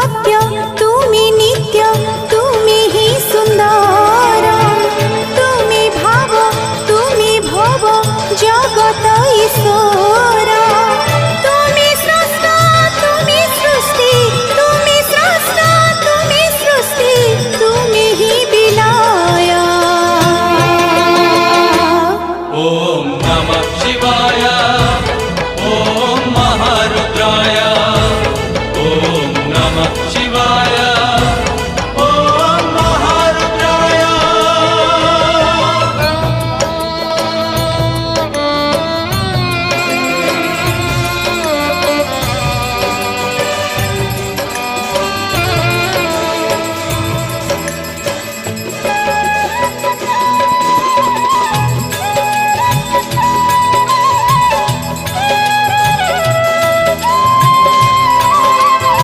सत्य तुम्ही नित्य तुम्ही ही सुंदर तुम्ही भाव तुम्ही भव जगत ईश्वर तुम्ही स्रष्टा तुम्ही सृष्टी तुम्ही स्रष्टा तुम्ही सृष्टी तुम्ही ही विलय। ओम नमः शिवाय ओम महारुद्राय ओम नमः शिवाय।